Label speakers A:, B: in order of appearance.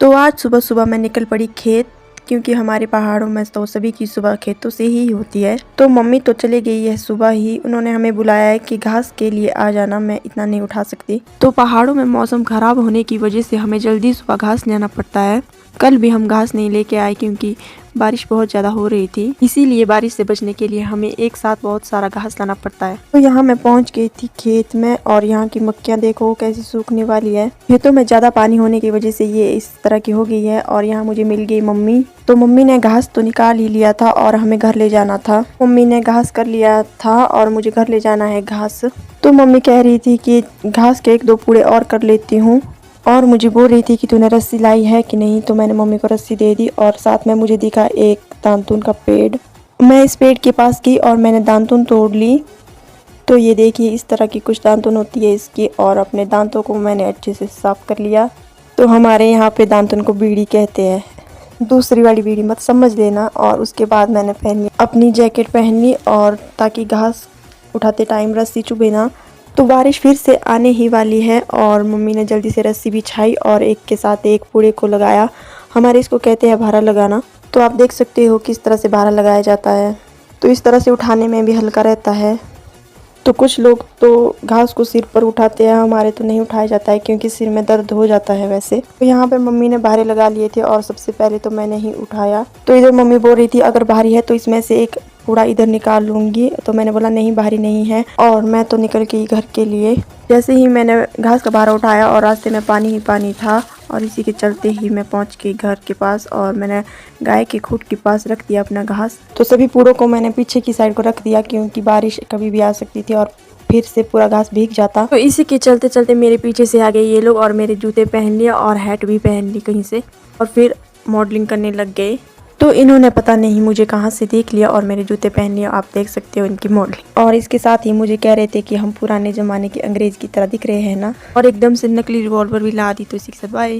A: तो आज सुबह सुबह मैं निकल पड़ी खेत, क्योंकि हमारे पहाड़ों में तो सभी की सुबह खेतों से ही होती है। तो मम्मी तो चले गई है सुबह ही, उन्होंने हमें बुलाया है कि घास के लिए आ जाना, मैं इतना नहीं उठा सकती। तो पहाड़ों में मौसम खराब होने की वजह से हमें जल्दी सुबह घास लेना पड़ता है। कल भी हम घास नहीं लेके आए क्योंकि बारिश बहुत ज़्यादा हो रही थी, इसीलिए बारिश से बचने के लिए हमें एक साथ बहुत सारा घास लाना पड़ता है। तो यहाँ मैं पहुँच गई थी खेत में, और यहाँ की मक्कियाँ देखो कैसी सूखने वाली है। खेतों में ज़्यादा पानी होने की वजह से ये इस तरह की हो गई है। और यहाँ मुझे मिल गई मम्मी। तो मम्मी ने घास तो निकाल ही लिया था और हमें घर ले जाना था। मम्मी ने घास कर लिया था और मुझे घर ले जाना है घास। तो मम्मी कह रही थी कि घास के 1-2 पूड़े और कर लेती हूँ, और मुझे बोल रही थी कि तूने रस्सी लाई है कि नहीं। तो मैंने मम्मी को रस्सी दे दी, और साथ में मुझे दिखा एक दातून का पेड़। मैं इस पेड़ के पास गई और मैंने दातून तोड़ ली। तो ये देखिए इस तरह की कुछ दातून होती है इसकी, और अपने दांतों को मैंने अच्छे से साफ कर लिया। तो हमारे यहाँ पे दातून को बीड़ी कहते हैं, दूसरी वाली बीड़ी मत समझ लेना। और उसके बाद मैंने पहनी अपनी जैकेट पहन ली, और ताकि घास उठाते टाइम रस्सी चुभे ना। तो बारिश फिर से आने ही वाली है, और मम्मी ने जल्दी से रस्सी बिछाई और एक के साथ एक पूड़े को लगाया। हमारे इसको कहते हैं भारा लगाना। तो आप देख सकते हो किस तरह से भारा लगाया जाता है। तो इस तरह से उठाने में भी हल्का रहता है। तो कुछ लोग तो घास को सिर पर उठाते हैं, हमारे तो नहीं उठाया जाता है क्योंकि सिर में दर्द हो जाता है वैसे। तो यहाँ पर मम्मी ने भारे लगा लिए थे, और सबसे पहले तो मैंने ही उठाया। तो इधर मम्मी बोल रही थी अगर भारी है तो इसमें से एक पूरा इधर निकाल लूँगी। तो मैंने बोला नहीं भारी नहीं है, और मैं तो निकल गई घर के लिए। जैसे ही मैंने घास का भारा उठाया और रास्ते में पानी ही पानी था, और इसी के चलते ही मैं पहुंच गई घर के पास, और मैंने गाय के खूंट के पास रख दिया अपना घास। तो सभी पूरों को मैंने पीछे की साइड को रख दिया क्योंकि बारिश कभी भी आ सकती थी और फिर से पूरा घास भीग जाता। तो इसी के चलते चलते मेरे पीछे से आ गए ये लोग, और मेरे जूते पहन लिए और हैट भी पहन ली कहीं से, और फिर मॉडलिंग करने लग गए। तो इन्होंने पता नहीं मुझे कहाँ से देख लिया और मेरे जूते पहन लिए। आप देख सकते हो इनकी मॉडलिंग। और इसके साथ ही मुझे कह रहे थे कि हम पुराने ज़माने के अंग्रेज़ की तरह दिख रहे हैं ना, और एकदम से नकली रिवॉल्वर भी ला दी। तो इसी के साथ बाय।